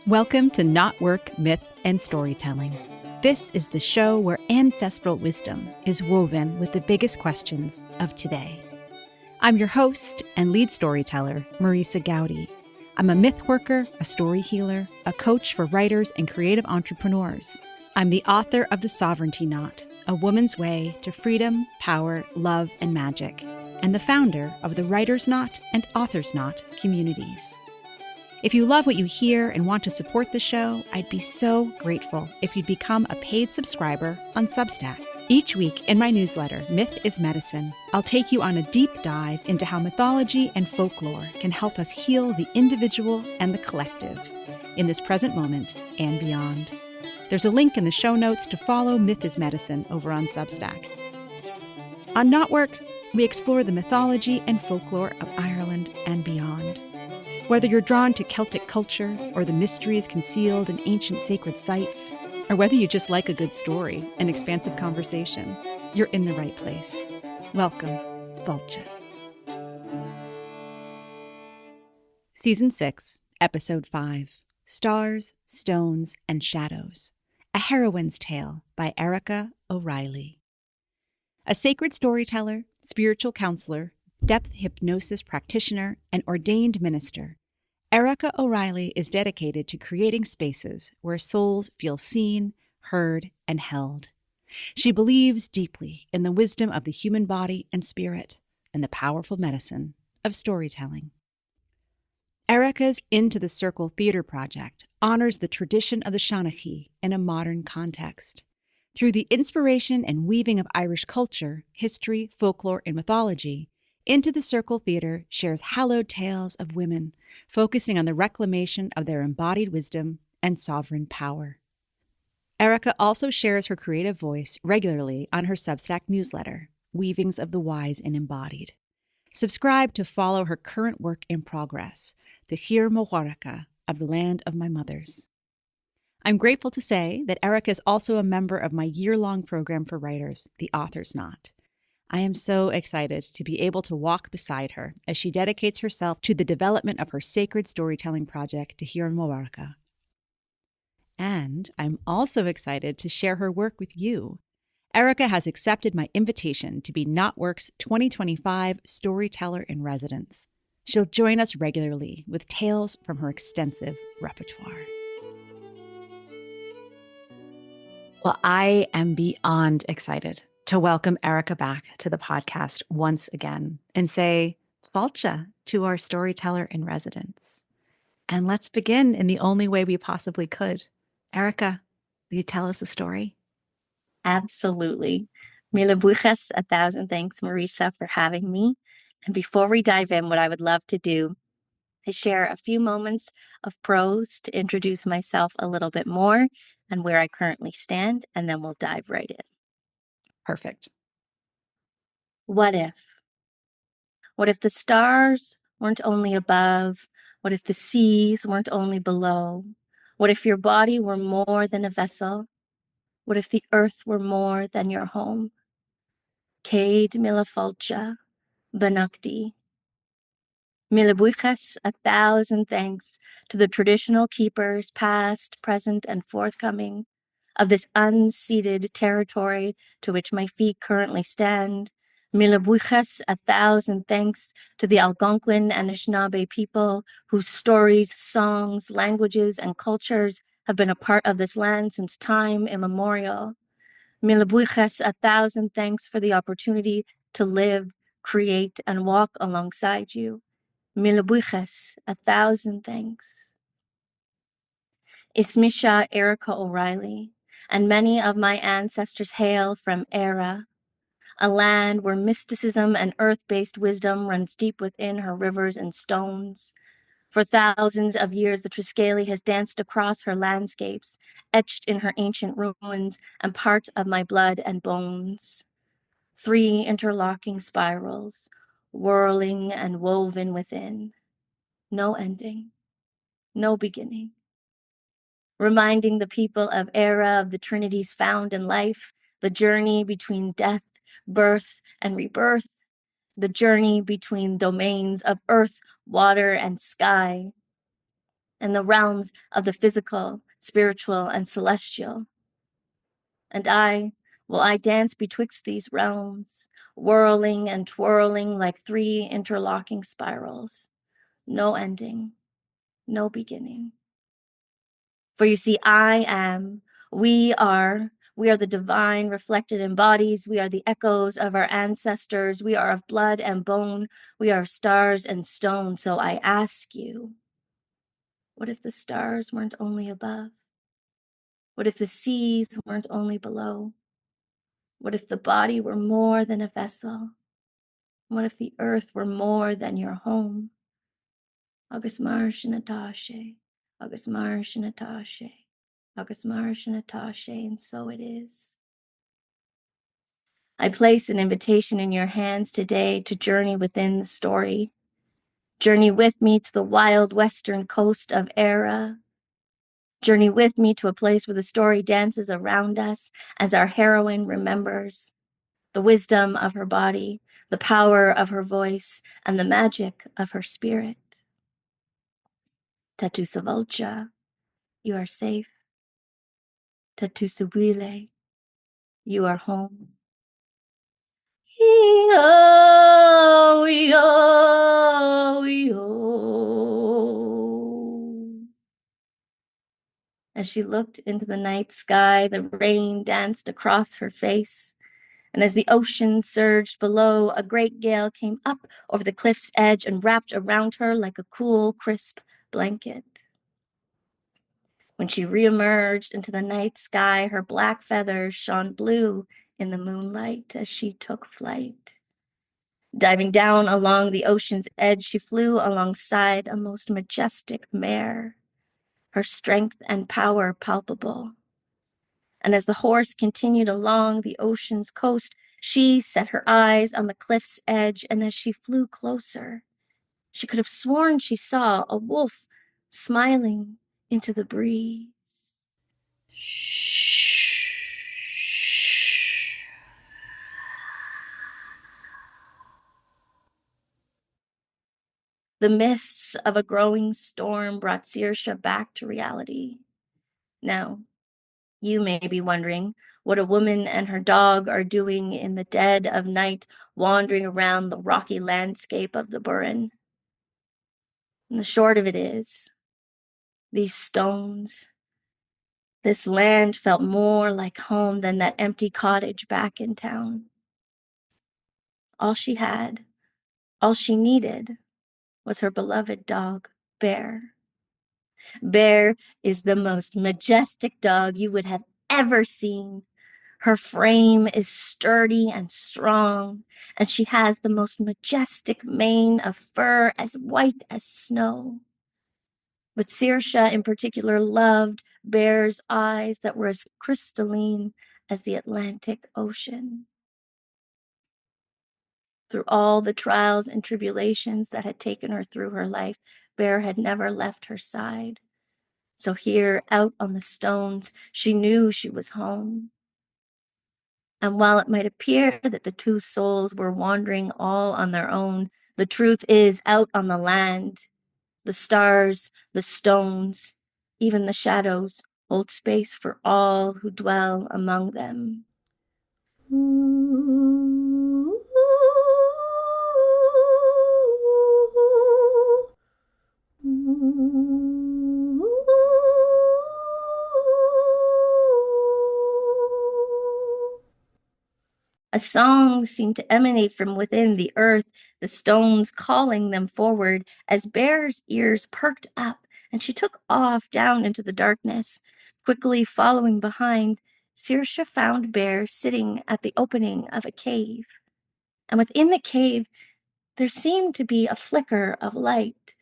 Welcome to KnotWork, Myth, and Storytelling. This is the show where ancestral wisdom is woven with the biggest questions of today. I'm your host and lead storyteller, Marisa Gowdy. I'm a myth worker, a story healer, a coach for writers and creative entrepreneurs. I'm the author of The Sovereignty Knot, A Woman's Way to Freedom, Power, Love, and Magic, and the founder of the Writer's Knot and Author's Knot communities. If you love what you hear and want to support the show, I'd be so grateful if you'd become a paid subscriber on Substack. Each week in my newsletter, Myth is Medicine, I'll take you on a deep dive into how mythology and folklore can help us heal the individual and the collective in this present moment and beyond. There's a link in the show notes to follow Myth is Medicine over on Substack. On KnotWork, we explore the mythology and folklore of Ireland and beyond. Whether you're drawn to Celtic culture or the mysteries concealed in ancient sacred sites, or whether you just like a good story and expansive conversation, you're in the right place. Welcome, Vulture. Season 6, Episode 5, Stars, Stones, and Shadows, A Heroine's Tale by Erica O'Reilly. A sacred storyteller, spiritual counselor, depth hypnosis practitioner, and ordained minister, Erica O'Reilly is dedicated to creating spaces where souls feel seen, heard, and held. She believes deeply in the wisdom of the human body and spirit and the powerful medicine of storytelling. Erica's Into the Circle Theater project honors the tradition of the Shanachie in a modern context. Through the inspiration and weaving of Irish culture, history, folklore, and mythology, Into the Circle Theater shares hallowed tales of women, focusing on the reclamation of their embodied wisdom and sovereign power. Erica also shares her creative voice regularly on her Substack newsletter, Weavings of the Wise and Embodied. Subscribe to follow her current work in progress, the Heroine of the Land of My Mothers. I'm grateful to say that Erica is also a member of my year-long program for writers, The Author's Knot. I am so excited to be able to walk beside her as she dedicates herself to the development of her sacred storytelling project, the Heroine. And I'm also excited to share her work with you. Erica has accepted my invitation to be KnotWork's 2025 Storyteller in Residence. She'll join us regularly with tales from her extensive repertoire. Well, I am beyond excited to welcome Erica back to the podcast once again and say, Falcha to our Storyteller in Residence. And let's begin in the only way we possibly could. Erica, will you tell us a story? Absolutely. Mille buchas, 1,000 thanks, Marisa, for having me. And before we dive in, what I would love to do is share a few moments of prose to introduce myself a little bit more and where I currently stand, and then we'll dive right in. Perfect. What if? What if the stars weren't only above? What if the seas weren't only below? What if your body were more than a vessel? What if the earth were more than your home? Cade mille falcha, benakti. Mille buchas, 1,000 thanks to the traditional keepers, past, present, and forthcoming, of this unceded territory to which my feet currently stand. Mille buchas, 1,000 thanks to the Algonquin and Anishinaabe people whose stories, songs, languages, and cultures have been a part of this land since time immemorial. Mille buchas, 1,000 thanks for the opportunity to live, create, and walk alongside you. Mille buchas, 1,000 thanks. Ismisha Erica O'Reilly, and many of my ancestors hail from Era, a land where mysticism and earth-based wisdom runs deep within her rivers and stones. For thousands of years, the Triskele has danced across her landscapes, etched in her ancient ruins and part of my blood and bones. 3 interlocking spirals, whirling and woven within. No ending, no beginning. Reminding the people of Era of the Trinities found in life, the journey between death, birth, and rebirth, the journey between domains of earth, water, and sky. and the realms of the physical, spiritual, and celestial. And I dance betwixt these realms, whirling and twirling like three interlocking spirals, no ending, no beginning. For you see, we are the divine reflected in bodies. We are the echoes of our ancestors. We are of blood and bone. We are stars and stone. So I ask you, what if the stars weren't only above? What if the seas weren't only below? What if the body were more than a vessel? What if the earth were more than your home? Agus marsh Natasha, Agus marsh Natasha, Agus marsh Natasha, and so it is. I place an invitation in your hands today to journey within the story. Journey with me to the wild western coast of Era. Journey with me to a place where the story dances around us as our heroine remembers the wisdom of her body, the power of her voice, and the magic of her spirit. Tatu Savolcha, you are safe. Tatu Subile, you are home. E-oh, e-oh, e-oh. As she looked into the night sky, the rain danced across her face. And as the ocean surged below, a great gale came up over the cliff's edge and wrapped around her like a cool, crisp blanket. When she reemerged into the night sky, her black feathers shone blue in the moonlight as she took flight. Diving down along the ocean's edge, she flew alongside a most majestic mare, her strength and power palpable. And as the horse continued along the ocean's coast, she set her eyes on the cliff's edge, and as she flew closer, she could have sworn she saw a wolf smiling into the breeze. The mists of a growing storm brought Saoirse back to reality. Now, you may be wondering what a woman and her dog are doing in the dead of night, wandering around the rocky landscape of the Burren. And the short of it is, these stones, this land felt more like home than that empty cottage back in town. All she had, all she needed, was her beloved dog, Bear. Bear is the most majestic dog you would have ever seen. Her frame is sturdy and strong, and she has the most majestic mane of fur as white as snow. But Saoirse in particular loved Bear's eyes that were as crystalline as the Atlantic Ocean. Through all the trials and tribulations that had taken her through her life, Bear had never left her side. So here, out on the stones, she knew she was home. And while it might appear that the two souls were wandering all on their own, the truth is, out on the land, the stars, the stones, even the shadows hold space for all who dwell among them. A song seemed to emanate from within the earth, the stones calling them forward as Bear's ears perked up and she took off down into the darkness. Quickly following behind, Saoirse found Bear sitting at the opening of a cave. And within the cave, there seemed to be a flicker of light.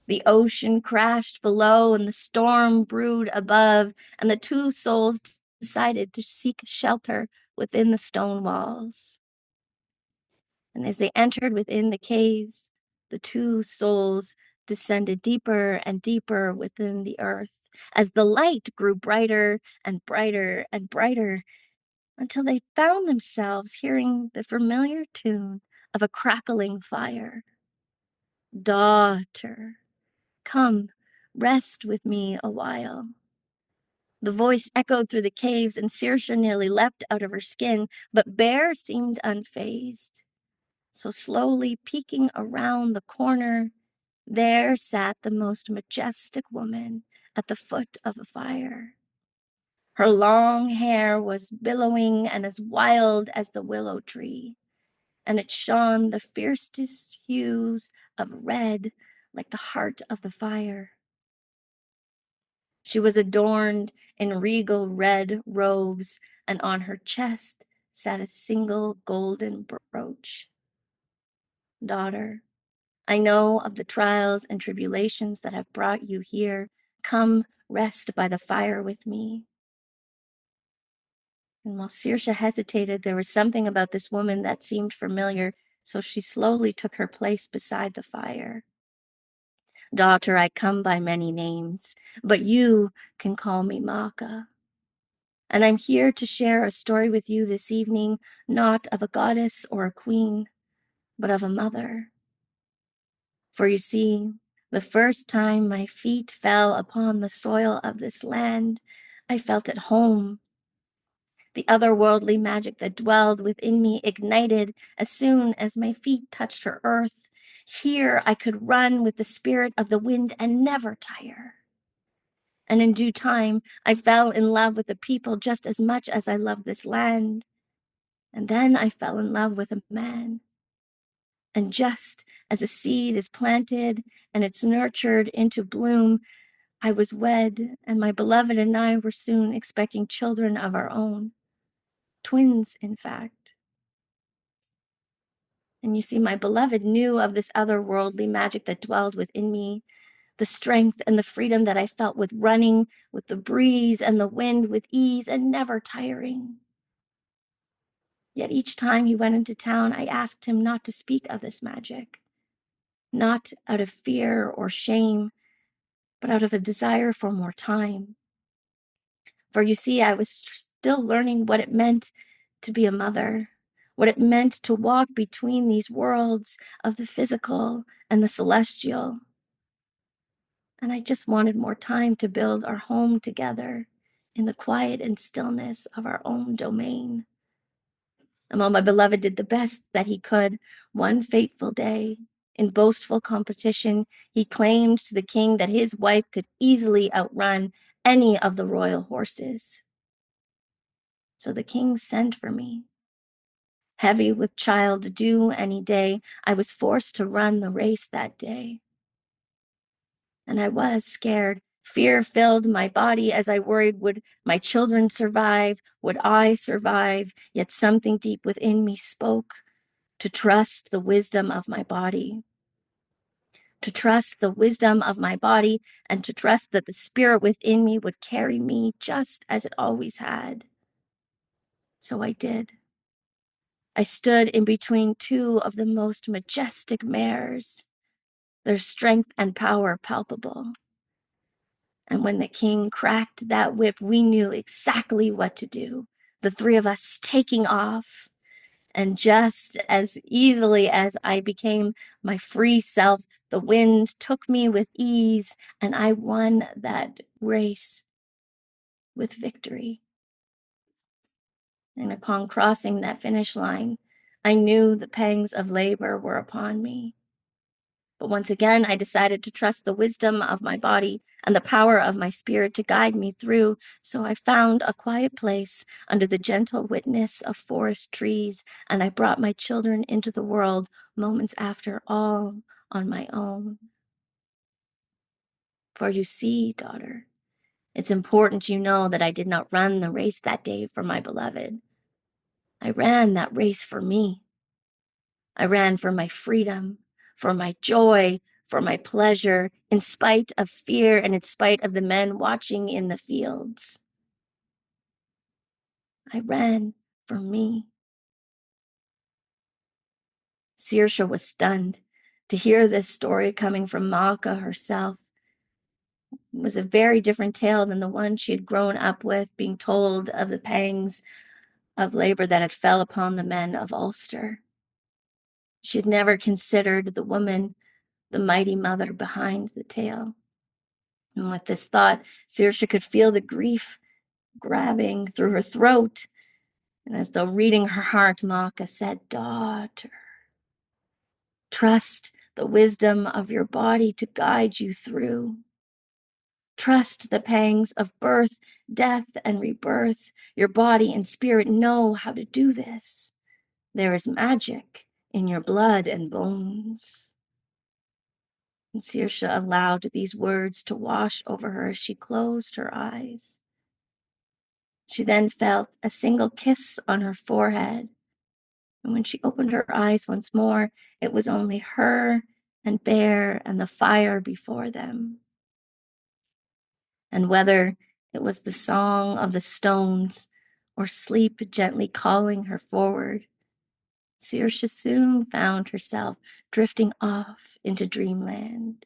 The ocean crashed below and the storm brewed above, and the two souls decided to seek shelter within the stone walls. And as they entered within the caves, the two souls descended deeper and deeper within the earth. As the light grew brighter and brighter and brighter, until they found themselves hearing the familiar tune of a crackling fire. Daughter, come, rest with me a while. The voice echoed through the caves, and Saoirse nearly leapt out of her skin, but Bear seemed unfazed. So slowly peeking around the corner, there sat the most majestic woman at the foot of the fire. Her long hair was billowing and as wild as the willow tree, and it shone the fiercest hues of red like the heart of the fire. She was adorned in regal red robes, and on her chest sat a single golden brooch. Daughter, I know of the trials and tribulations that have brought you here. Come rest by the fire with me. And while Saoirse hesitated, there was something about this woman that seemed familiar, so she slowly took her place beside the fire. Daughter, I come by many names, but you can call me Macha. And I'm here to share a story with you this evening, not of a goddess or a queen, but of a mother. For you see, the first time my feet fell upon the soil of this land, I felt at home. The otherworldly magic that dwelled within me ignited as soon as my feet touched her earth. Here I could run with the spirit of the wind and never tire. And in due time, I fell in love with the people just as much as I loved this land. And then I fell in love with a man. And just as a seed is planted and it's nurtured into bloom, I was wed, and my beloved and I were soon expecting children of our own. Twins, in fact. And you see, my beloved knew of this otherworldly magic that dwelled within me, the strength and the freedom that I felt with running with the breeze and the wind with ease and never tiring. Yet each time he went into town, I asked him not to speak of this magic, not out of fear or shame, but out of a desire for more time. For you see, I was still learning what it meant to be a mother, what it meant to walk between these worlds of the physical and the celestial. And I just wanted more time to build our home together in the quiet and stillness of our own domain. And while my beloved did the best that he could, one fateful day, in boastful competition, he claimed to the king that his wife could easily outrun any of the royal horses. So the king sent for me. Heavy with child due any day, I was forced to run the race that day. And I was scared. Fear filled my body as I worried, would my children survive? Would I survive? Yet something deep within me spoke to trust the wisdom of my body. To trust the wisdom of my body and to trust that the spirit within me would carry me just as it always had. So I did. I stood in between two of the most majestic mares, their strength and power palpable. And when the king cracked that whip, we knew exactly what to do. The three of us taking off. And just as easily as I became my free self, the wind took me with ease, and I won that race with victory. And upon crossing that finish line, I knew the pangs of labor were upon me. But once again, I decided to trust the wisdom of my body and the power of my spirit to guide me through. So I found a quiet place under the gentle witness of forest trees, and I brought my children into the world moments after, all on my own. For you see, daughter, it's important you know that I did not run the race that day for my beloved. I ran that race for me. I ran for my freedom, for my joy, for my pleasure, in spite of fear and in spite of the men watching in the fields. I ran for me. Saoirse was stunned to hear this story coming from Macha herself. It was a very different tale than the one she had grown up with, being told of the pangs of labor that had fell upon the men of Ulster. She had never considered the woman, the mighty mother behind the tale. And with this thought, Saoirse could feel the grief grabbing through her throat. And as though reading her heart, Macha said, "Daughter, trust the wisdom of your body to guide you through. Trust the pangs of birth, death, and rebirth. Your body and spirit know how to do this. There is magic in your blood and bones." And Saoirse allowed these words to wash over her as she closed her eyes. She then felt a single kiss on her forehead. And when she opened her eyes once more, it was only her and Bear and the fire before them. And whether it was the song of the stones or sleep gently calling her forward, Saoirse soon found herself drifting off into dreamland.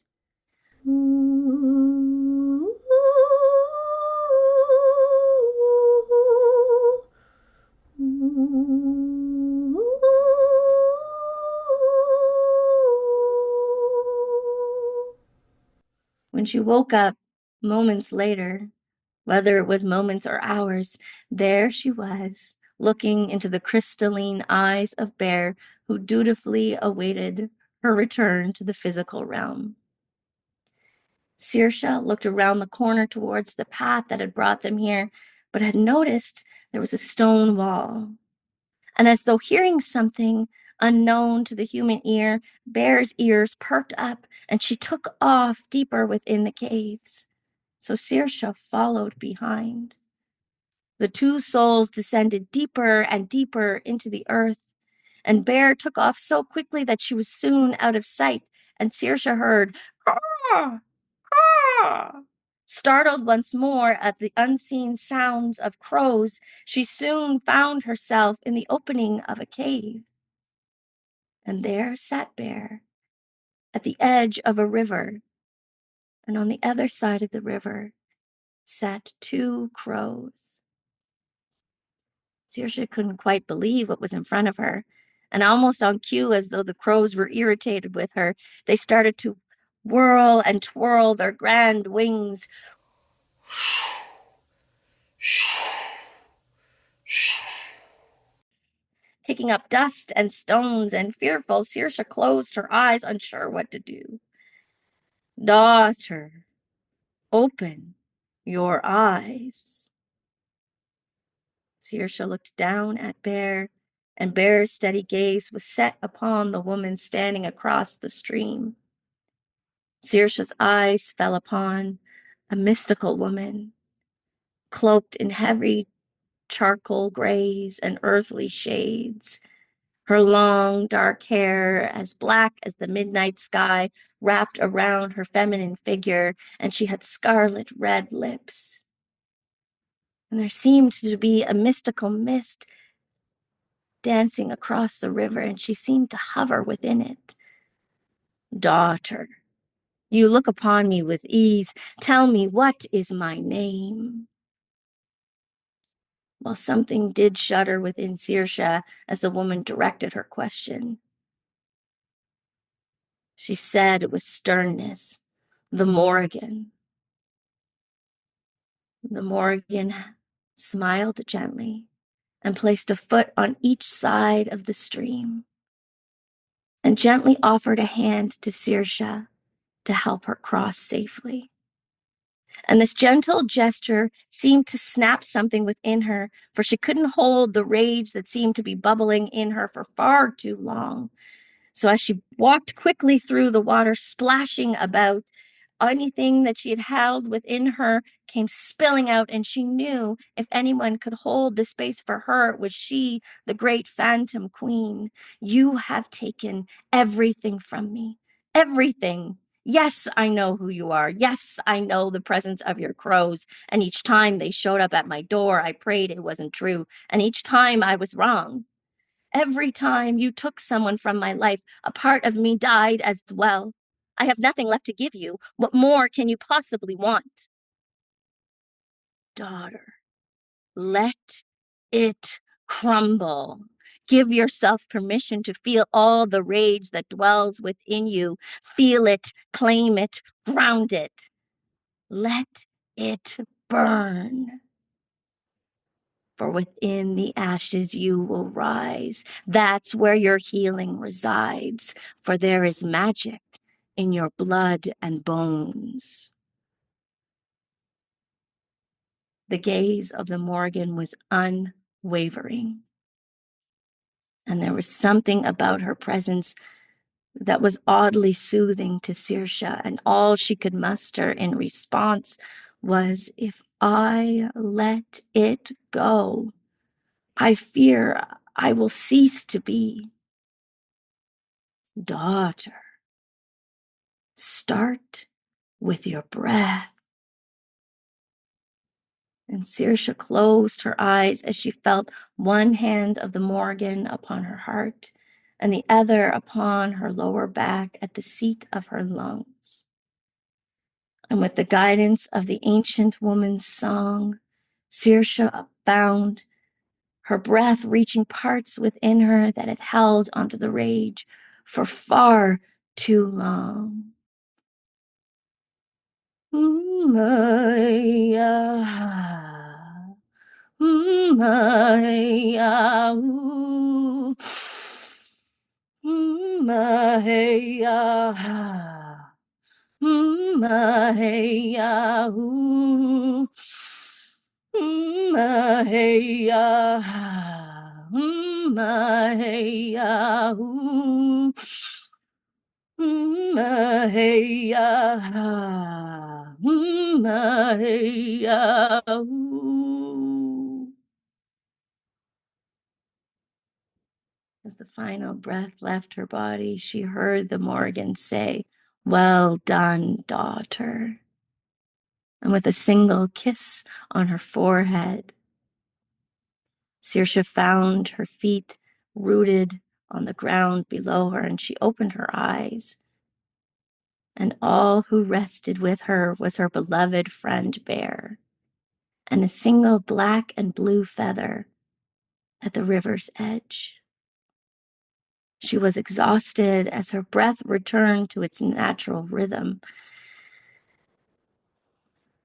When she woke up moments later, whether it was moments or hours, there she was, looking into the crystalline eyes of Bear, who dutifully awaited her return to the physical realm. Saoirse looked around the corner towards the path that had brought them here, but had noticed there was a stone wall. And as though hearing something unknown to the human ear, Bear's ears perked up, and she took off deeper within the caves. So Saoirse followed behind. The two souls descended deeper and deeper into the earth, and Bear took off so quickly that she was soon out of sight, and Saoirse heard, "Caw! Caw!" Startled once more at the unseen sounds of crows, she soon found herself in the opening of a cave. And there sat Bear at the edge of a river, and on the other side of the river sat two crows. Saoirse couldn't quite believe what was in front of her, and almost on cue, as though the crows were irritated with her, they started to whirl and twirl their grand wings, kicking up dust and stones, and fearful, Saoirse closed her eyes, unsure what to do. "Daughter, open your eyes." Saoirse looked down at Bear, and Bear's steady gaze was set upon the woman standing across the stream. Saoirse's eyes fell upon a mystical woman, cloaked in heavy charcoal grays and earthly shades. Her long, dark hair, as black as the midnight sky, wrapped around her feminine figure, and she had scarlet red lips. And there seemed to be a mystical mist dancing across the river, and she seemed to hover within it. "Daughter, you look upon me with ease. Tell me, what is my name?" Well, something did shudder within Saoirse as the woman directed her question. She said with sternness, "The Morrigan." The Morrigan smiled gently and placed a foot on each side of the stream and gently offered a hand to Saoirse to help her cross safely. And this gentle gesture seemed to snap something within her, for she couldn't hold the rage that seemed to be bubbling in her for far too long. So as she walked quickly through the water, splashing about, anything that she had held within her came spilling out, and she knew if anyone could hold the space for her, it was she, the great phantom queen. "You have taken everything from me. Everything. Yes, I know who you are. Yes, I know the presence of your crows. And each time they showed up at my door, I prayed it wasn't true. And each time I was wrong. Every time you took someone from my life, a part of me died as well. I have nothing left to give you. What more can you possibly want?" "Daughter, let it crumble. Give yourself permission to feel all the rage that dwells within you. Feel it, claim it, ground it. Let it burn. For within the ashes you will rise. That's where your healing resides, for there is magic in your blood and bones. The gaze of the Morrigan was unwavering, and there was something about her presence that was oddly soothing to Saoirse, and all she could muster in response was, "If I let it go, I fear I will cease to be." Daughter, start with your breath. And Saoirse closed her eyes as she felt one hand of the Morrigan upon her heart and the other upon her lower back at the seat of her lungs. And with the guidance of the ancient woman's song, Saoirse bound, her breath reaching parts within her that had held onto the rage for far too long. Maya, Maya, Maya, Maya, Maya, As the final breath left her body, she heard the Morrigan say, "Well done, daughter." And with a single kiss on her forehead, Saoirse found her feet rooted on the ground below her, and she opened her eyes. And all who rested with her was her beloved friend Bear, and a single black and blue feather at the river's edge. She was exhausted as her breath returned to its natural rhythm.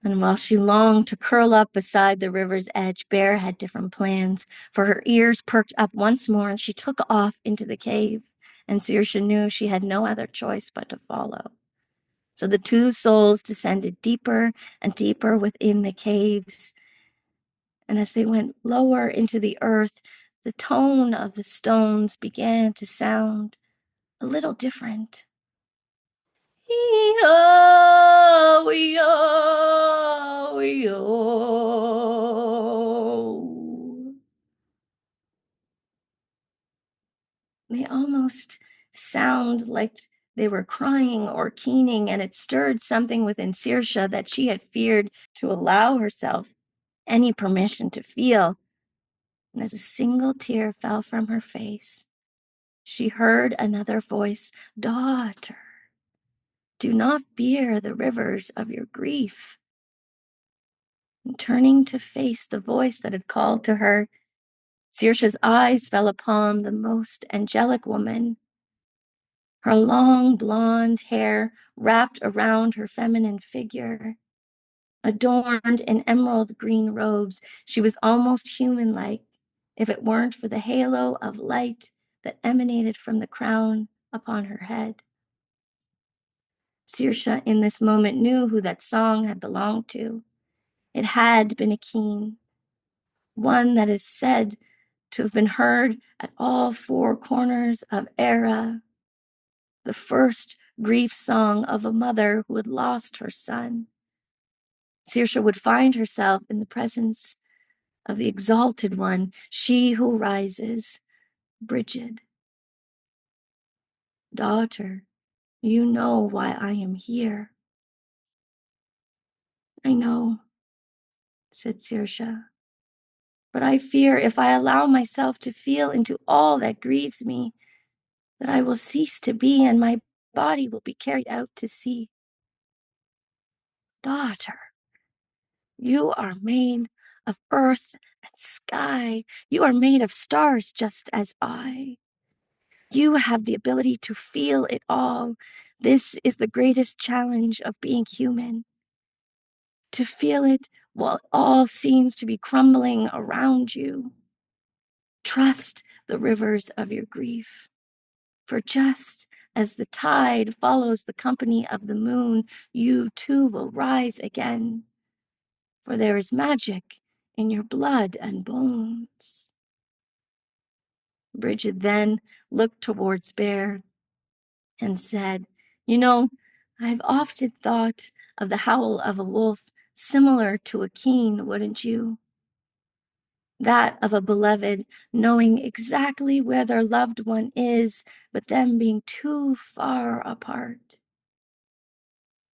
And while she longed to curl up beside the river's edge, Bear had different plans, for her ears perked up once more and she took off into the cave. And Saoirse knew she had no other choice but to follow. So the two souls descended deeper and deeper within the caves. And as they went lower into the earth, the tone of the stones began to sound a little different. Ee-oh, ee-oh, ee-oh. They almost sound like they were crying or keening, and it stirred something within Saoirse that she had feared to allow herself any permission to feel. And as a single tear fell from her face, she heard another voice, "Daughter, do not fear the rivers of your grief." And turning to face the voice that had called to her, Saoirse's eyes fell upon the most angelic woman. Her long blonde hair wrapped around her feminine figure. Adorned in emerald green robes, she was almost human-like, if it weren't for the halo of light that emanated from the crown upon her head. Saoirse, in this moment, knew who that song had belonged to. It had been a keen, one that is said to have been heard at all four corners of Era, the first grief song of a mother who had lost her son. Saoirse would find herself in the presence of the exalted one, she who rises, Brigid. Daughter, you know why I am here. I know, said Saoirse, but I fear if I allow myself to feel into all that grieves me, that I will cease to be and my body will be carried out to sea. Daughter, you are made of earth and sky. You are made of stars just as I. You have the ability to feel it all. This is the greatest challenge of being human. To feel it while all seems to be crumbling around you. Trust the rivers of your grief. For just as the tide follows the company of the moon, you too will rise again. For there is magic in your blood and bones. Brigid then looked towards Bear and said, "You know, I've often thought of the howl of a wolf similar to a keen, wouldn't you? That of a beloved knowing exactly where their loved one is, but them being too far apart."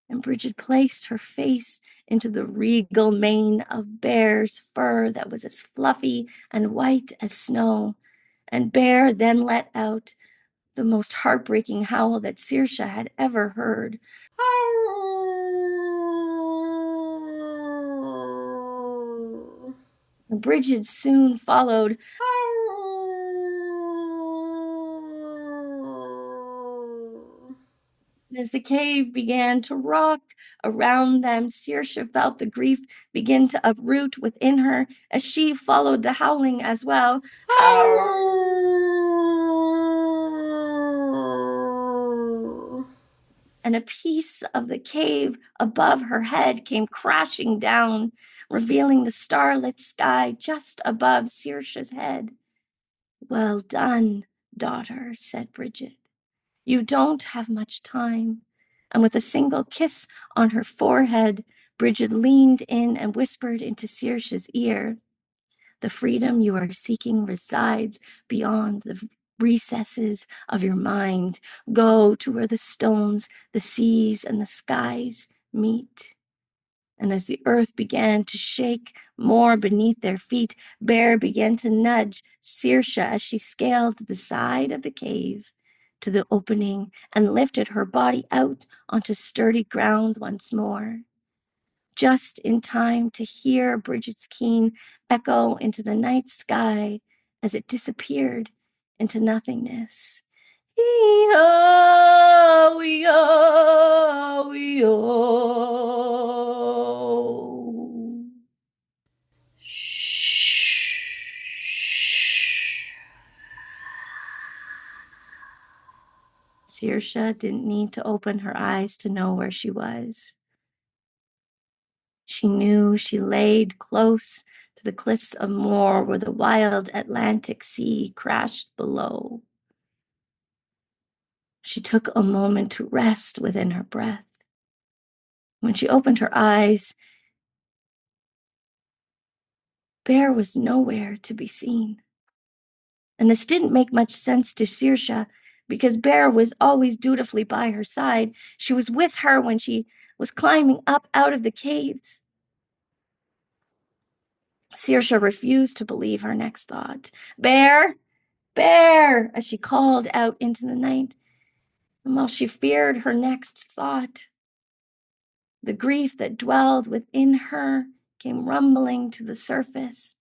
And Brigid placed her face into the regal mane of Bear's fur that was as fluffy and white as snow, and Bear then let out the most heartbreaking howl that Saoirse had ever heard. And Brigid soon followed. As the cave began to rock around them, Saoirse felt the grief begin to uproot within her as she followed the howling as well. And a piece of the cave above her head came crashing down, revealing the starlit sky just above Saoirse's head. "Well done, daughter," said Brigid. "You don't have much time." And with a single kiss on her forehead, Brigid leaned in and whispered into Saoirse's ear, "The freedom you are seeking resides beyond the recesses of your mind. Go to where the stones, the seas, and the skies meet." And as the earth began to shake more beneath their feet, Bear began to nudge Saoirse as she scaled the side of the cave to the opening and lifted her body out onto sturdy ground once more, just in time to hear Brigid's keen echo into the night sky as it disappeared into nothingness. Ee-oh, ee-oh, ee-oh. Saoirse didn't need to open her eyes to know where she was. She knew she laid close to the cliffs of Moor where the wild Atlantic Sea crashed below. She took a moment to rest within her breath. When she opened her eyes, Bear was nowhere to be seen. And this didn't make much sense to Saoirse because Bear was always dutifully by her side. She was with her when she was climbing up out of the caves. Saoirse refused to believe her next thought. "Bear! Bear!" as she called out into the night. And while she feared her next thought, the grief that dwelled within her came rumbling to the surface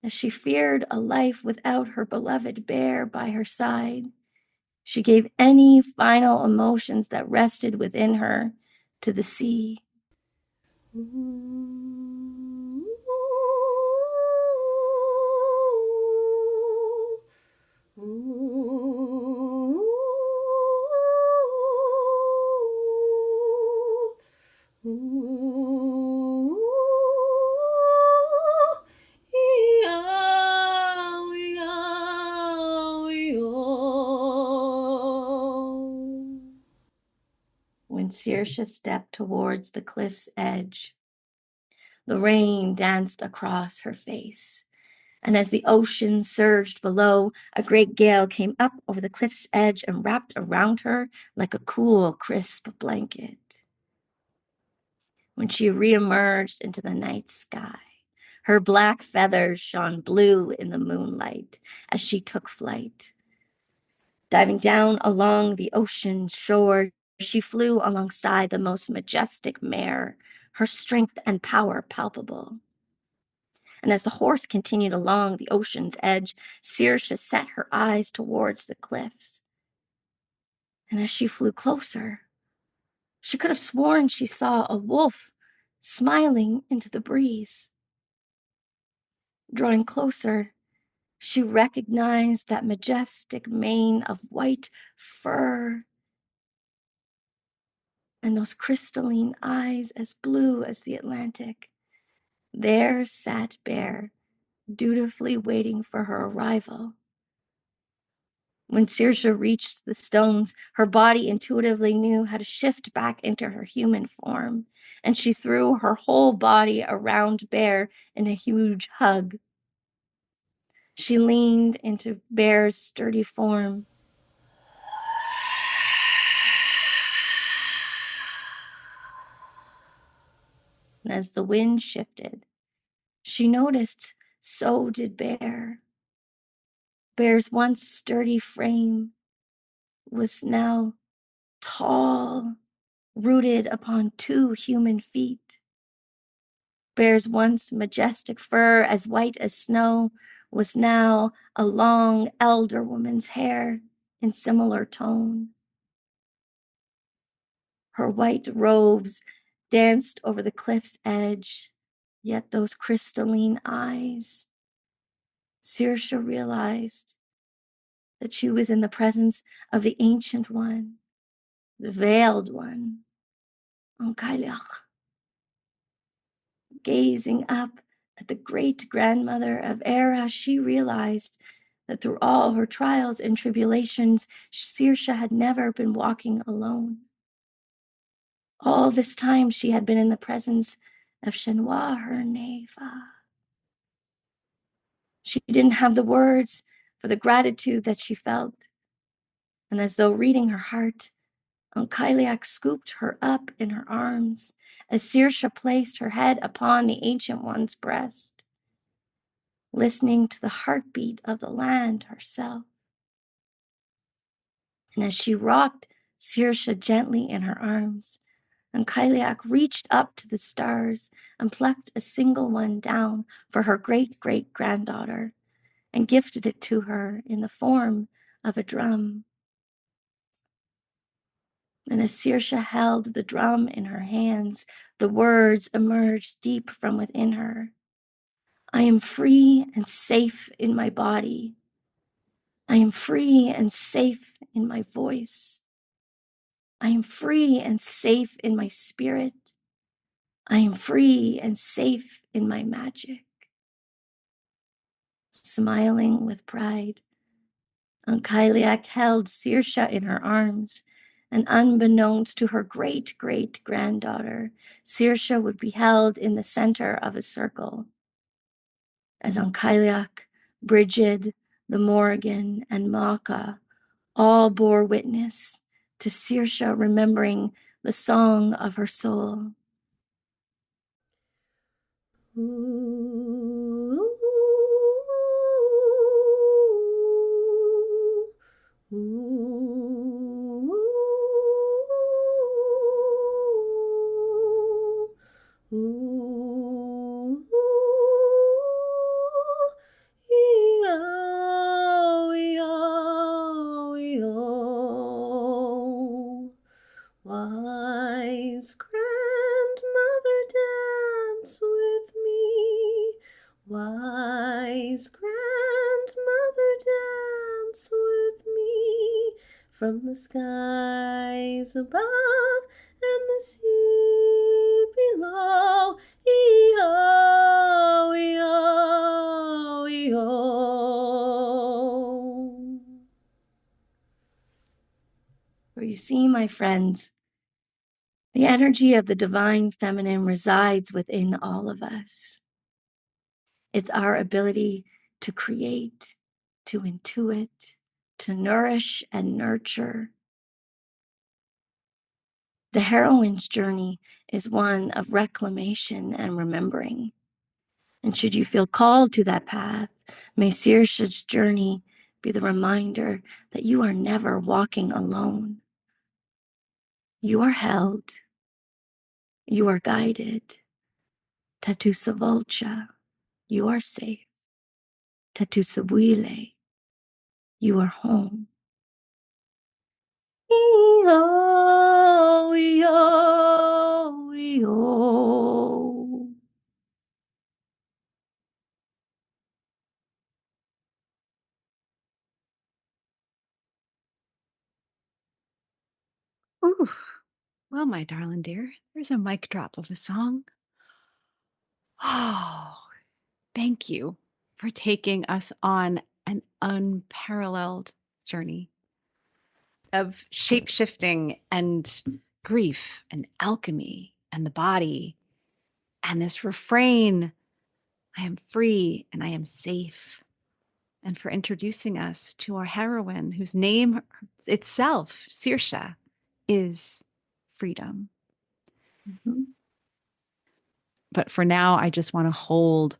as she feared a life without her beloved Bear by her side. She gave any final emotions that rested within her to the sea. When Saoirse stepped towards the cliff's edge, the rain danced across her face. And as the ocean surged below, a great gale came up over the cliff's edge and wrapped around her like a cool, crisp blanket. When she reemerged into the night sky, her black feathers shone blue in the moonlight as she took flight. Diving down along the ocean shore, she flew alongside the most majestic mare, her strength and power palpable. and as the horse continued along the ocean's edge, Saoirse set her eyes towards the cliffs. And as she flew closer, she could have sworn she saw a wolf smiling into the breeze. Drawing closer, she recognized that majestic mane of white fur and those crystalline eyes as blue as the Atlantic. There sat Bear, dutifully waiting for her arrival. When Saoirse reached the stones, her body intuitively knew how to shift back into her human form, and she threw her whole body around Bear in a huge hug. She leaned into Bear's sturdy form. And as the wind shifted, she noticed so did Bear. Bear's once sturdy frame was now tall, rooted upon 2 human feet. Bear's once majestic fur, as white as snow, was now a long elder woman's hair in similar tone. Her white robes danced over the cliff's edge, yet those crystalline eyes. Saoirse realized that she was in the presence of the Ancient One, the Veiled One, on Cailleach. Gazing up at the great-grandmother of Era, she realized that through all her trials and tribulations, Saoirse had never been walking alone. All this time she had been in the presence of Chenois, her Neva. She didn't have the words for the gratitude that she felt, and as though reading her heart, Cailleach scooped her up in her arms as Saoirse placed her head upon the Ancient One's breast, listening to the heartbeat of the land herself. And as she rocked Saoirse gently in her arms, Cailleach reached up to the stars and plucked a single one down for her great-great-granddaughter and gifted it to her in the form of a drum. And as Saoirse held the drum in her hands, the words emerged deep from within her. I am free and safe in my body. I am free and safe in my voice. I am free and safe in my spirit. I am free and safe in my magic. Smiling with pride, Cailleach held Saoirse in her arms, and unbeknownst to her great-great-granddaughter, Saoirse would be held in the center of a circle. As Cailleach, Brigid, the Morrigan, and Macha all bore witness to Saoirse remembering the song of her soul. Wise grandmother, dance with me. Wise grandmother, dance with me. From the skies above and the sea below. E-oh, e-oh, e-oh. For you see, my friends, the energy of the divine feminine resides within all of us. It's our ability to create, to intuit, to nourish and nurture. The heroine's journey is one of reclamation and remembering. And should you feel called to that path, may Saoirse's journey be the reminder that you are never walking alone. You are held. You are guided. Tatu Savolcha. you are safe. Tetusabuile, you are home. Ee-oh, ee-oh, ee-oh. Ooh. Well, my darling dear, there's a mic drop of a song. Oh, thank you for taking us on an unparalleled journey of shape shifting and grief and alchemy and the body and this refrain, I am free and I am safe. And for introducing us to our heroine, whose name itself, Saoirse, is freedom. Mm-hmm. But for now, I just want to hold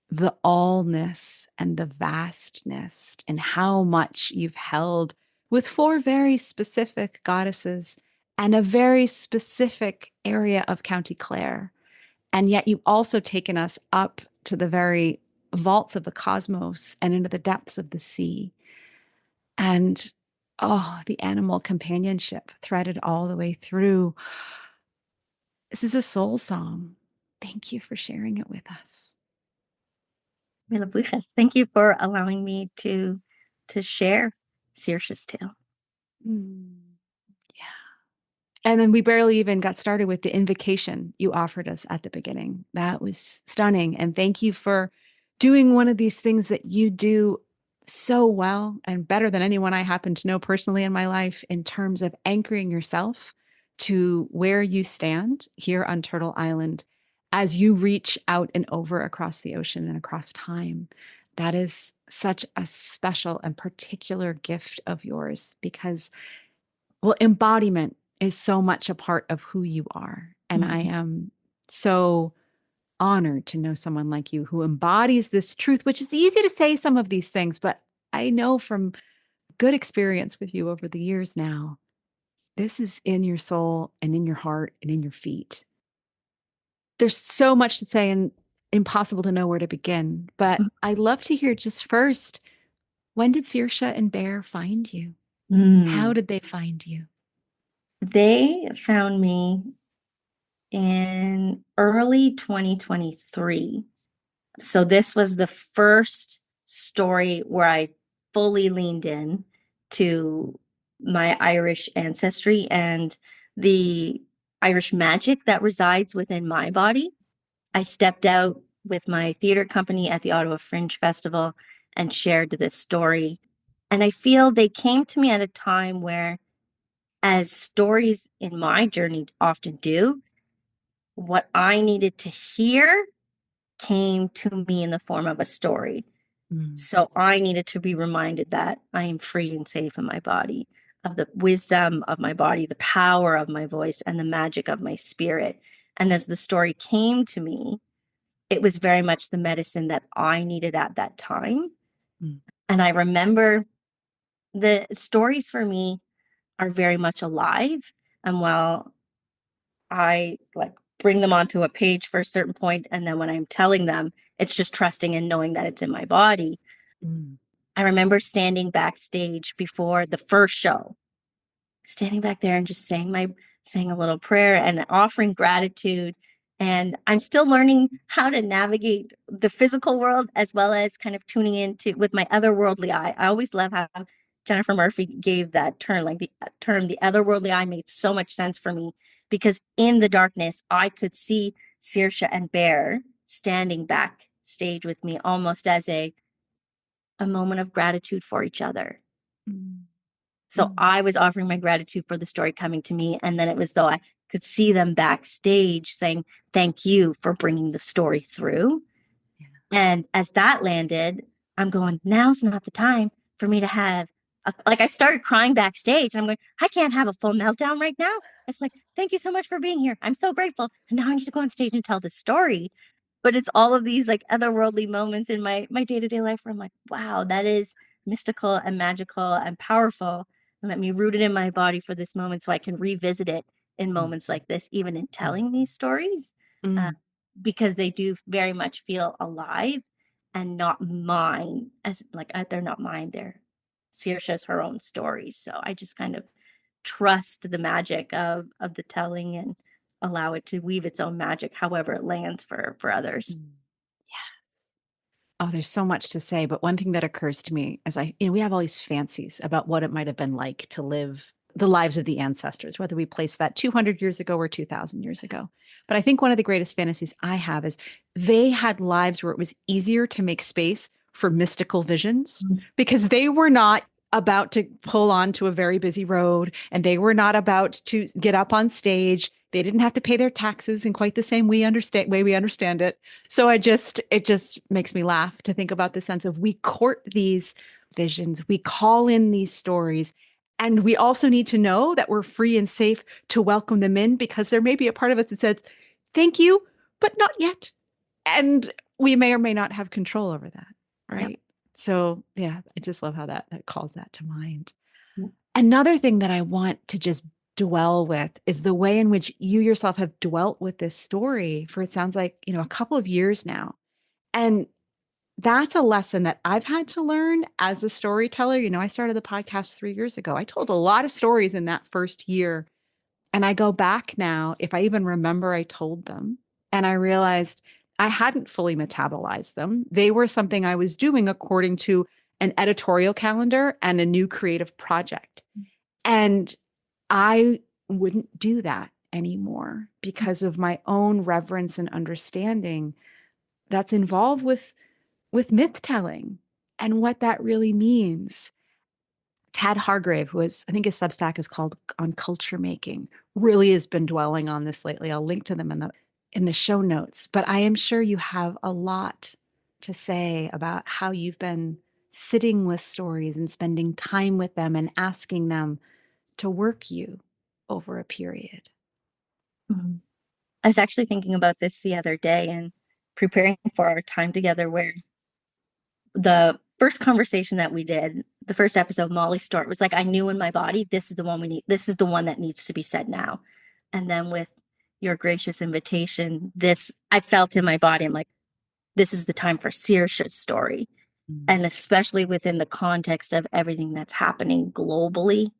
the allness and the vastness and how much you've held with four very specific goddesses and a very specific area of County Clare. And yet you've also taken us up to the very vaults of the cosmos and into the depths of the sea. And oh, the animal companionship threaded all the way through. This is a soul song. Thank you for sharing it with us. Thank you for allowing me to share Saoirse's tale. Mm. And then we barely even got started with the invocation you offered us at the beginning. That was stunning. And thank you for doing one of these things that you do so well and better than anyone I happen to know personally in my life, in terms of anchoring yourself to where you stand here on Turtle Island as you reach out and over across the ocean and across time. That is such a special and particular gift of yours because, well, embodiment is so much a part of who you are. And I am so honored to know someone like you who embodies this truth, which is easy to say some of these things, but I know from good experience with you over the years now, this is in your soul and in your heart and in your feet. There's so much to say and impossible to know where to begin, but I'd love to hear just first, when did Saoirse and Bear find you? How did they find you? They found me in early 2023. So this was the first story where I fully leaned in to my Irish ancestry and the Irish magic that resides within my body. I stepped out with my theater company at the Ottawa Fringe Festival and shared this story. And I feel they came to me at a time where, as stories in my journey often do, what I needed to hear came to me in the form of a story. So I needed to be reminded that I am free and safe in my body, of the wisdom of my body, the power of my voice, and the magic of my spirit. And as the story came to me, it was very much the medicine that I needed at that time. And I remember the stories for me are very much alive. And while I like bring them onto a page for a certain point, and then when I'm telling them, it's just trusting and knowing that it's in my body. I remember standing backstage before the first show, standing back there and just saying a little prayer and offering gratitude. And I'm still learning how to navigate the physical world as well as kind of tuning into with my otherworldly eye. I always love how Jennifer Murphy gave that term, like the term, the otherworldly eye made so much sense for me because in the darkness, I could see Saoirse and Bear standing backstage with me almost as a moment of gratitude for each other. So I was offering my gratitude for the story coming to me. And then it was though I could see them backstage saying, thank you for bringing the story through. Yeah. And as that landed, I'm going, now's not the time for me to have, like I started crying backstage and I'm going, I can't have a full meltdown right now. It's like, thank you so much for being here. I'm so grateful. And now I need to go on stage and tell this story. But it's all of these like otherworldly moments in my day-to-day life where I'm like, wow, that is mystical and magical and powerful. And let me root it in my body for this moment so I can revisit it in moments like this, even in telling these stories. because they do very much feel alive and not mine, as like they're not mine, they're Saoirse's her own stories. So I just kind of trust the magic of the telling and allow it to weave its own magic however it lands for others. Yes. Oh, there's so much to say, but one thing that occurs to me as we have all these fancies about what it might have been like to live the lives of the ancestors, whether we place that 200 years ago or 2000 years ago. But I think one of the greatest fantasies I have is they had lives where it was easier to make space for mystical visions because they were not about to pull onto a very busy road and they were not about to get up on stage. They didn't have to pay their taxes in quite the same way we understand it. So it just makes me laugh to think about the sense of we court these visions, we call in these stories, and we also need to know that we're free and safe to welcome them in because there may be a part of us that says, thank you, but not yet. And we may or may not have control over that. Right. Yep. So yeah, I just love how that calls that to mind. Yep. Another thing that I want to just dwell with is the way in which you yourself have dwelt with this story for, it sounds like, a couple of years now. And that's a lesson that I've had to learn as a storyteller. I started the podcast 3 years ago. I told a lot of stories in that first year. And I go back now, if I even remember I told them, and I realized I hadn't fully metabolized them. They were something I was doing according to an editorial calendar and a new creative project. And I wouldn't do that anymore because of my own reverence and understanding that's involved with myth telling and what that really means. Tad Hargrave, who is, I think his Substack is called On Culture Making, really has been dwelling on this lately. I'll link to them in the show notes. But I am sure you have a lot to say about how you've been sitting with stories and spending time with them and asking them to work you over a period. Mm-hmm. I was actually thinking about this the other day and preparing for our time together, where the first conversation that we did, the first episode, Molly's story, was like, I knew in my body, this is the one we need. This is the one that needs to be said now. And then with your gracious invitation, I felt in my body, I'm like, this is the time for Saoirse's story. Mm-hmm. And especially within the context of everything that's happening globally,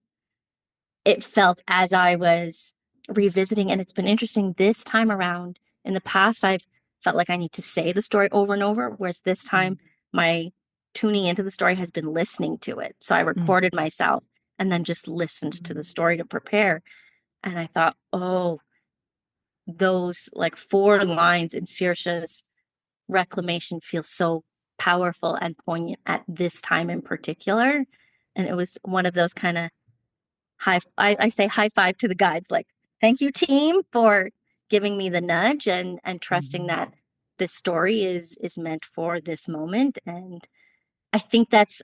it felt as I was revisiting, and it's been interesting this time around. In the past, I've felt like I need to say the story over and over, whereas this time, my tuning into the story has been listening to it. So I recorded myself and then just listened to the story to prepare. And I thought, oh, those like 4 lines in Saoirse's reclamation feel so powerful and poignant at this time in particular. And it was one of those kind of I say high five to the guides, like, thank you, team, for giving me the nudge and trusting that this story is meant for this moment. And I think that's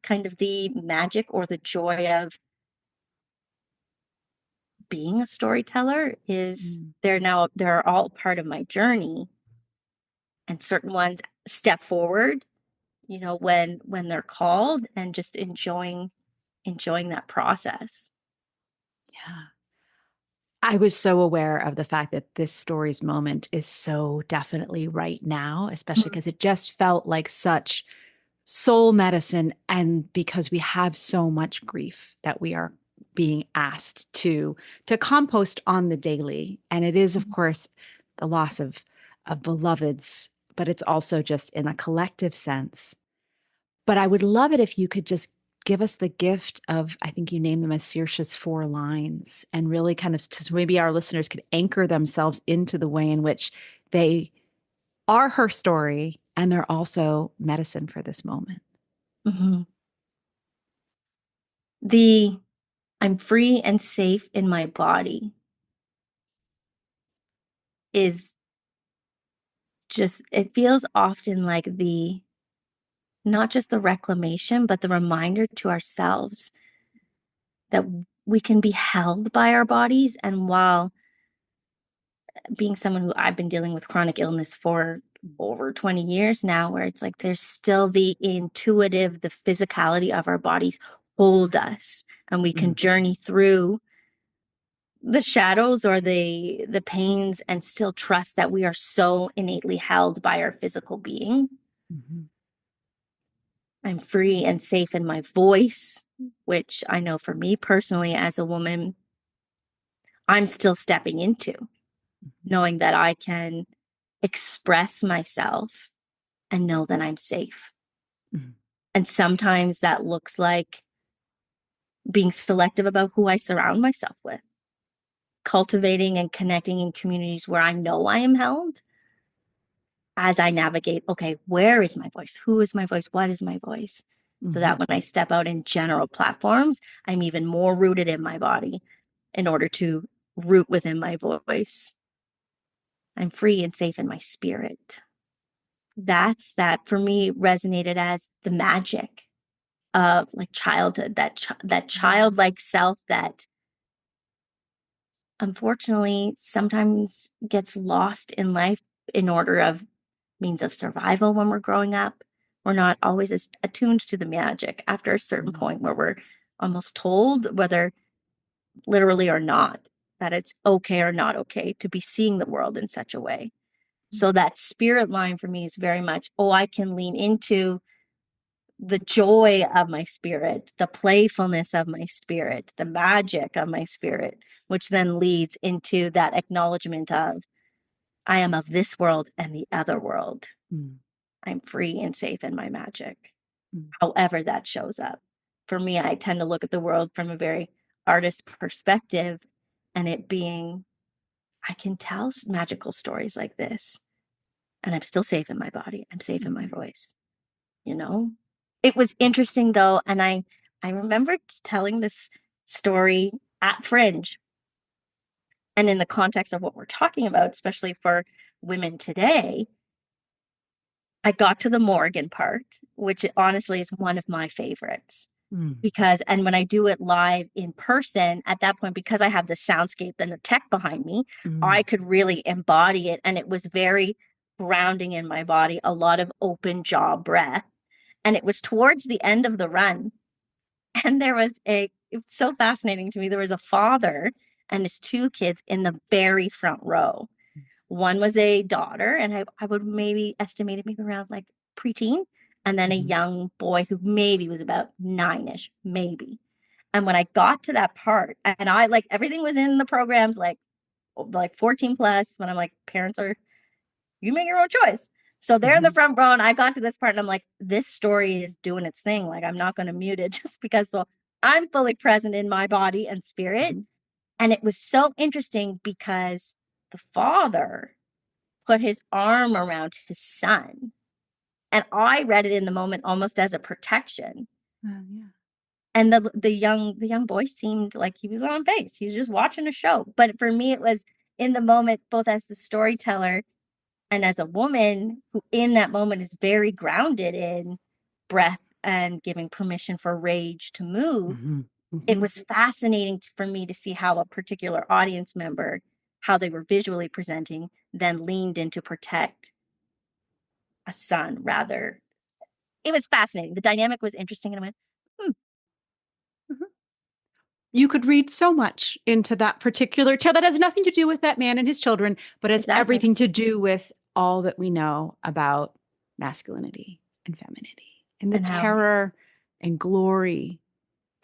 kind of the magic or the joy of being a storyteller is they're all part of my journey, and certain ones step forward, when they're called, and just enjoying that process. Yeah. I was so aware of the fact that this story's moment is so definitely right now, especially because it just felt like such soul medicine. And because we have so much grief that we are being asked to compost on the daily. And it is, of course, the loss of beloveds, but it's also just in a collective sense. But I would love it if you could just give us the gift of, I think you named them as Saoirse's 4 lines, and really kind of, so maybe our listeners could anchor themselves into the way in which they are her story and they're also medicine for this moment. Mm-hmm. I'm free and safe in my body is just, it feels often like not just the reclamation, but the reminder to ourselves that we can be held by our bodies. And while being someone who I've been dealing with chronic illness for over 20 years now, where it's like there's still the intuitive, the physicality of our bodies hold us, and we can journey through the shadows or the pains, and still trust that we are so innately held by our physical being. Mm-hmm. I'm free and safe in my voice, which I know for me personally as a woman, I'm still stepping into, knowing that I can express myself and know that I'm safe. Mm-hmm. And sometimes that looks like being selective about who I surround myself with, cultivating and connecting in communities where I know I am held as I navigate, okay, where is my voice? Who is my voice? What is my voice? So that when I step out in general platforms, I'm even more rooted in my body in order to root within my voice. I'm free and safe in my spirit. That for me resonated as the magic of like childhood, that childlike self that unfortunately sometimes gets lost in life in order of means of survival when we're growing up. We're not always as attuned to the magic after a certain point where we're almost told, whether literally or not, that it's okay or not okay to be seeing the world in such a way. So that spirit line for me is very much, oh, I can lean into the joy of my spirit, the playfulness of my spirit, the magic of my spirit, which then leads into that acknowledgement of I am of this world and the other world. I'm free and safe in my magic, however that shows up. For me, I tend to look at the world from a very artist perspective, and it being, I can tell magical stories like this, and I'm still safe in my body. I'm safe in my voice, you know? It was interesting though, and I remember telling this story at Fringe, and in the context of what we're talking about, especially for women today, I got to the Morrigan part, which honestly is one of my favorites. Because, and when I do it live in person, at that point, because I have the soundscape and the tech behind me, I could really embody it. And it was very grounding in my body, a lot of open jaw breath. And it was towards the end of the run. And it was so fascinating to me. There was a father and his two kids in the very front row. One was a daughter, and I would maybe estimate it maybe around like preteen, and then a young boy who maybe was about 9-ish, maybe. And when I got to that part, and I like everything was in the programs like 14 plus, when I'm like, parents are, you make your own choice. So they're in the front row, and I got to this part, and I'm like, this story is doing its thing. Like, I'm not going to mute it just because. So I'm fully present in my body and spirit. And it was so interesting because the father put his arm around his son. And I read it in the moment almost as a protection. And the young boy seemed like he was on base. He was just watching a show. But for me, it was in the moment, both as the storyteller and as a woman who in that moment is very grounded in breath and giving permission for rage to move. It was fascinating for me to see how a particular audience member, how they were visually presenting, then leaned in to protect a son rather. It was fascinating. The dynamic was interesting, and I went, You could read so much into that particular tale that has nothing to do with that man and his children, but has exactly. everything to do with all that we know about masculinity and femininity and the And how terror and glory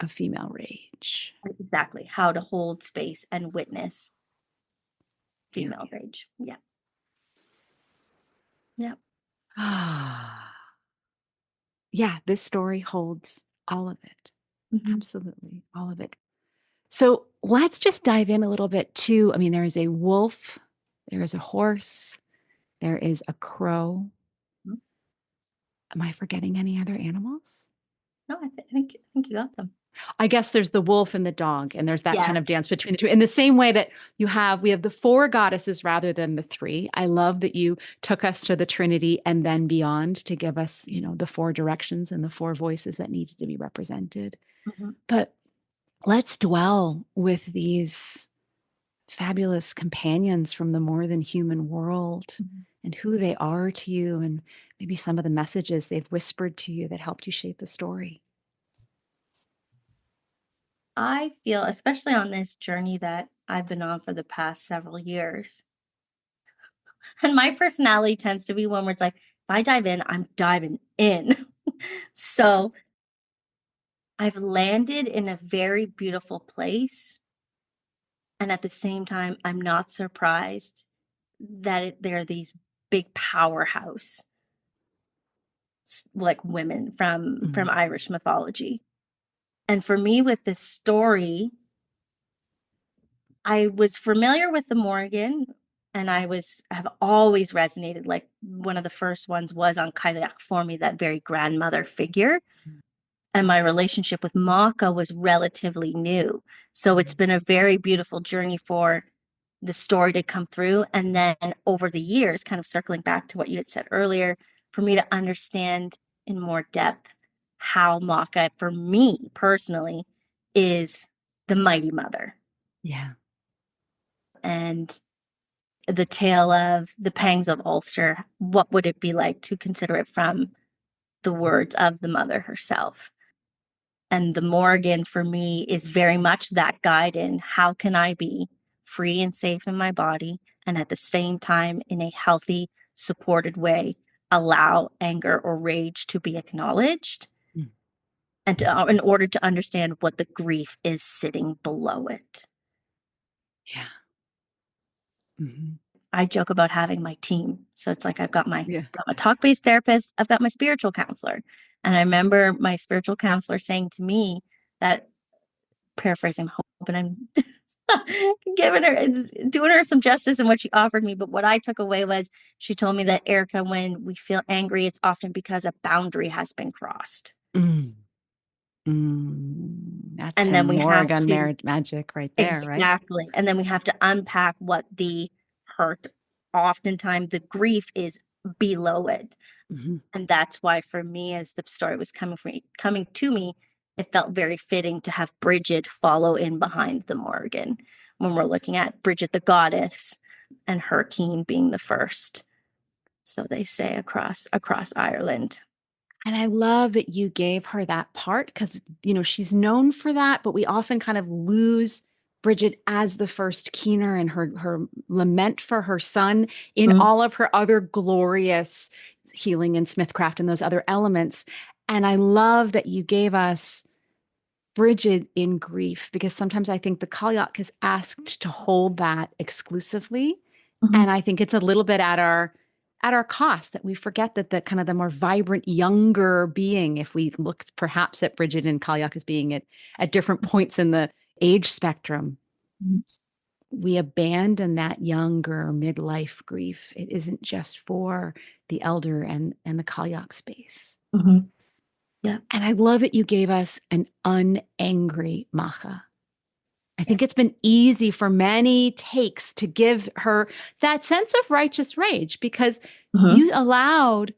of female rage. exactly how to hold space and witness female rage. Yeah. Yeah. Yeah, this story holds all of it. Mhm. Absolutely, all of it. So let's just dive in a little bit too. I mean, there is a wolf, there is a horse, there is a crow. Mhm. Am I forgetting any other animals? No, I think you got them. I guess there's the wolf and the dog, and there's that Yeah. kind of dance between the two. In the same way that we have the four goddesses rather than the three. I love that you took us to the Trinity and then beyond to give us, the four directions and the four voices that needed to be represented. Mhm. But let's dwell with these fabulous companions from the more than human world Mhm. and who they are to you, and maybe some of the messages they've whispered to you that helped you shape the story. I feel, especially on this journey that I've been on for the past several years, and my personality tends to be one where it's like, if I dive in, I'm diving in. So I've landed in a very beautiful place. And at the same time, I'm not surprised that there are these big powerhouse like women from Irish mythology. And for me with this story, I was familiar with the Morrigan, and have always resonated. Like one of the first ones was on Cailleach for me, that very grandmother figure. And my relationship with Macha was relatively new. So it's been a very beautiful journey for the story to come through. And then over the years, kind of circling back to what you had said earlier, for me to understand in more depth how Macha, for me personally, is the mighty mother. Yeah. And the tale of the pangs of Ulster, what would it be like to consider it from the words of the mother herself? And the Morrigan for me is very much that guide in how can I be free and safe in my body, and at the same time, in a healthy, supported way, allow anger or rage to be acknowledged, Mm. and in order to understand what the grief is sitting below it. Yeah. Mm-hmm. I joke about having my team. So it's like I've got my Yeah. talk-based therapist, I've got my spiritual counselor. And I remember my spiritual counselor saying to me that, paraphrasing, hoping I'm doing her some justice in what she offered me. But what I took away was she told me that, Erica, when we feel angry, it's often because a boundary has been crossed. Mm. That's And then some we have Morrigan to, magic right there, right? exactly. And then we have to unpack what the hurt, oftentimes the grief is below it. Mm-hmm. And that's why for me, as the story was coming to me, it felt very fitting to have Brigid follow in behind the Morrigan when we're looking at Brigid the goddess and Heroine being the first. So they say across Ireland. And I love that you gave her that part because, she's known for that, but we often kind of lose Brigid as the first keener and her lament for her son in Mm-hmm. all of her other glorious healing and Smithcraft and those other elements. And I love that you gave us Brigid in grief because sometimes I think the Cailleach is asked to hold that exclusively. Mm-hmm. And I think it's a little bit at our cost that we forget that the kind of the more vibrant, younger being, if we look perhaps at Brigid and Cailleach as being at different points in the age spectrum, we abandon that younger midlife grief. It isn't just for the elder and the Cailleach space. Mm-hmm. Yeah. And I love that you gave us an unangry Macha. I think Yes. it's been easy for many takes to give her that sense of righteous rage because Mm-hmm. you allowed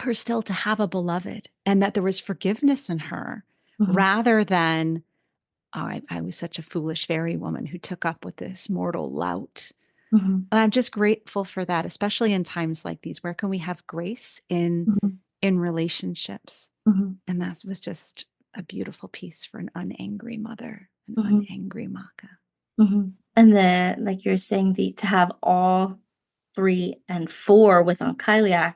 her still to have a beloved and that there was forgiveness in her Mm-hmm. rather than, oh, I was such a foolish fairy woman who took up with this mortal lout. Mm-hmm. And I'm just grateful for that, especially in times like these. Where can we have grace Mm-hmm. in relationships? Mm-hmm. And that was just a beautiful piece for an unangry mother, an Mm-hmm. unangry Macha. Mm-hmm. And then, like you're saying, to have all 3 and 4 with on Cailleach,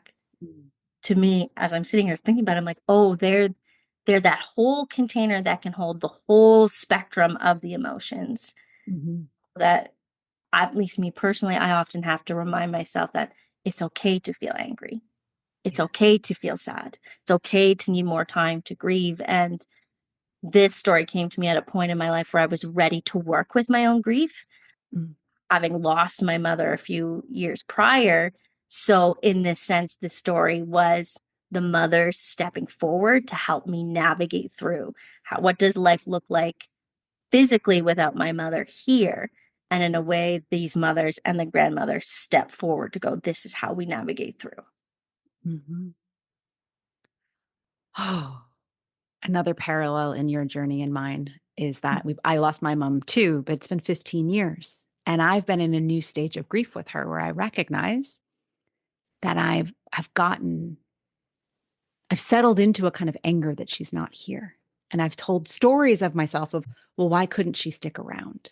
to me, as I'm sitting here thinking about it, I'm like, oh, they're that whole container that can hold the whole spectrum of the emotions. Mm-hmm. That, at least me personally, I often have to remind myself that it's okay to feel angry. It's okay to feel sad. It's okay to need more time to grieve. And this story came to me at a point in my life where I was ready to work with my own grief, Mm. having lost my mother a few years prior. So, in this sense, the story was the mother stepping forward to help me navigate through what does life look like physically without my mother here. And in a way, these mothers and the grandmothers step forward to go, this is how we navigate through. Mm-hmm. Oh, another parallel in your journey and mine is that I lost my mom too, but it's been 15 years. And I've been in a new stage of grief with her where I recognize that I've settled into a kind of anger that she's not here. And I've told stories of myself of, well, why couldn't she stick around?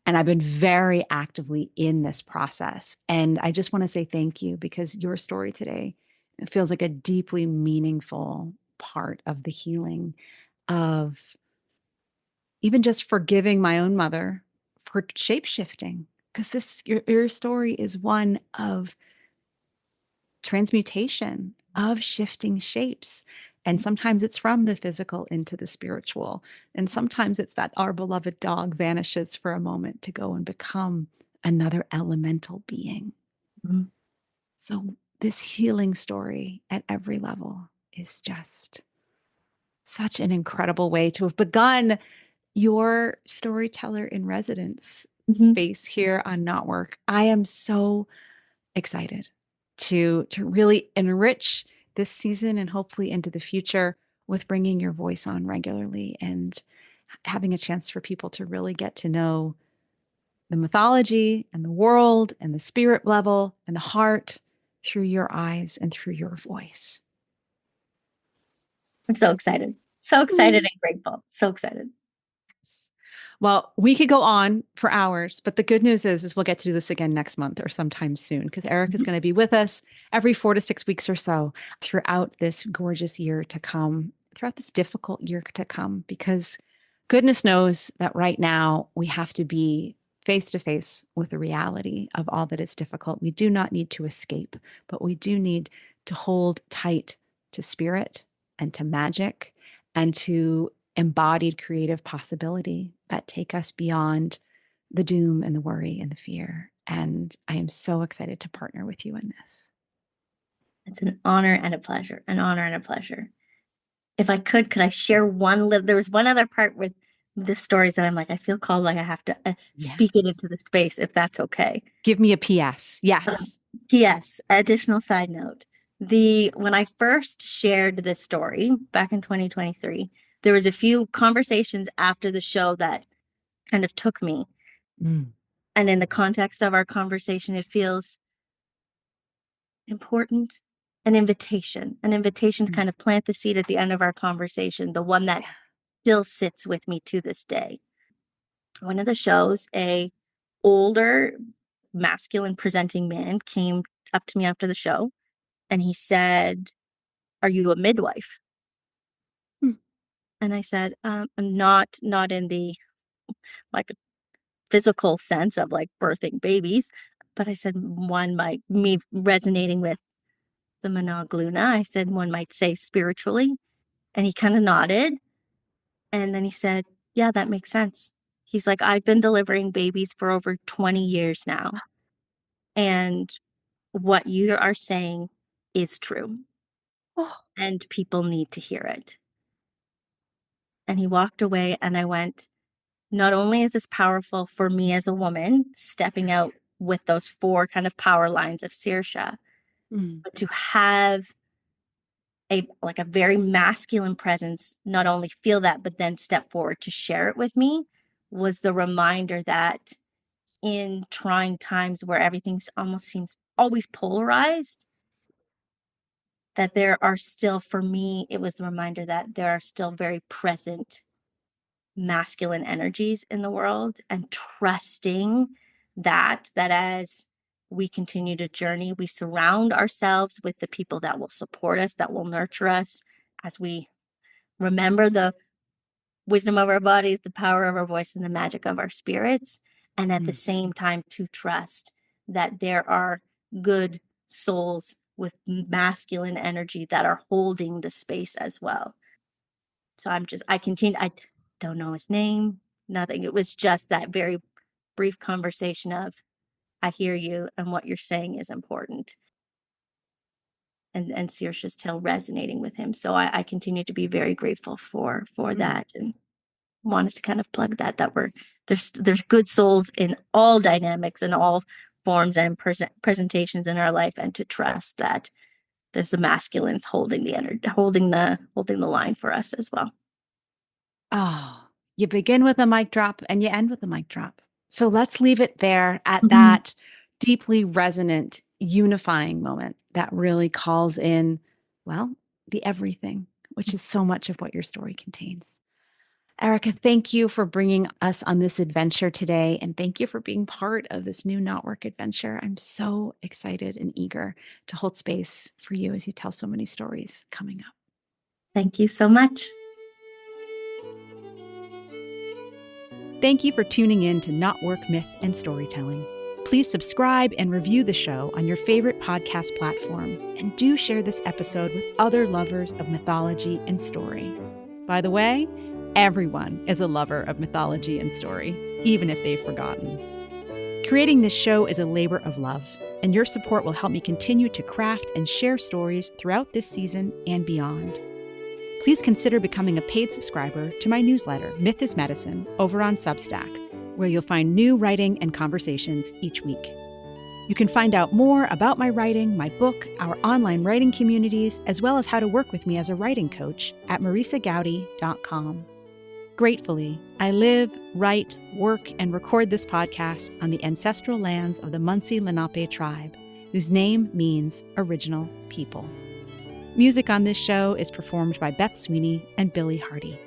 And I've been very actively in this process. And I just want to say thank you, because your story today, it feels like a deeply meaningful part of the healing of even just forgiving my own mother for shape shifting. Because your story is one of transmutation, of shifting shapes. And sometimes it's from the physical into the spiritual. And sometimes it's that our beloved dog vanishes for a moment to go and become another elemental being. Mhm. So, this healing story at every level is just such an incredible way to have begun your storyteller in residence Mhm. space here on KnotWork. I am so excited to really enrich this season and hopefully into the future with bringing your voice on regularly and having a chance for people to really get to know the mythology and the world and the spirit level and the heart through your eyes and through your voice. I'm so excited. So excited and grateful. So excited. Well, we could go on for hours, but the good news is we'll get to do this again next month or sometime soon, because Eric is Mhm. going to be with us every 4 to 6 weeks or so throughout this gorgeous year to come, throughout this difficult year to come, because goodness knows that right now we have to be face to face with the reality of all that is difficult. We do not need to escape, but we do need to hold tight to spirit and to magic and to embodied creative possibility that take us beyond the doom and the worry and the fear. And I am so excited to partner with you in this. It's an honor and a pleasure. An honor and a pleasure. If I could I share one there was one other part with the stories that I'm like, I feel called like I have to speak it Yes. into the space, if that's okay. Give me a PS. Yes. Yes, additional side note. When I first shared this story back in 2023, there was a few conversations after the show that kind of took me. Mm. And in the context of our conversation, it feels important, an invitation to Mm. kind of plant the seed at the end of our conversation, the one that Yeah. still sits with me to this day. One of the shows, a older masculine presenting man came up to me after the show and he said, "Are you a midwife?" Mm. And I said, not in the like physical sense of like birthing babies, but I said one might me resonating with the monogluna. I said one might say spiritually. And he kind of nodded. And then he said, "Yeah, that makes sense." He's like, "I've been delivering babies for over 20 years now. And what you are saying is true. Oh. And people need to hear it." And he walked away. And I went, not only is this powerful for me as a woman, stepping out with those four kind of power lines of Saoirse, Mm. but to have a very masculine presence not only feel that but then step forward to share it with me was the reminder that in trying times where everything's almost seems always polarized, that there are still, for me it was the reminder that there are still very present masculine energies in the world, and trusting that as we continue to journey, we surround ourselves with the people that will support us, that will nurture us as we remember the wisdom of our bodies, the power of our voice, and the magic of our spirits. And at the Mm. same time, to trust that there are good souls with masculine energy that are holding the space as well. So I continue, I don't know his name, nothing. It was just that very brief conversation of, I hear you, and what you're saying is important. And Saoirse's tale resonating with him. So I continue to be very grateful for Mm. that, and wanted to kind of plug that there's good souls in all dynamics and all forms and presentations in our life, and to trust that there's the masculines holding the energy, holding the line for us as well. Oh, you begin with a mic drop and you end with a mic drop. So let's leave it there at Mhm. that deeply resonant, unifying moment that really calls in, well, the everything, which is so much of what your story contains. Erica, thank you for bringing us on this adventure today, and thank you for being part of this new KnotWork adventure. I'm so excited and eager to hold space for you as you tell so many stories coming up. Thank you so much. Thank you for tuning in to KnotWork Myth and Storytelling. Please subscribe and review the show on your favorite podcast platform, and do share this episode with other lovers of mythology and story. By the way, everyone is a lover of mythology and story, even if they've forgotten. Creating this show is a labor of love, and your support will help me continue to craft and share stories throughout this season and beyond. Please consider becoming a paid subscriber to my newsletter, Myth is Medicine, over on Substack, where you'll find new writing and conversations each week. You can find out more about my writing, my book, our online writing communities, as well as how to work with me as a writing coach at marisagowdy.com. Gratefully, I live, write, work, and record this podcast on the ancestral lands of the Munsee Lenape tribe, whose name means original people. Music on this show is performed by Beth Sweeney and Billy Hardy.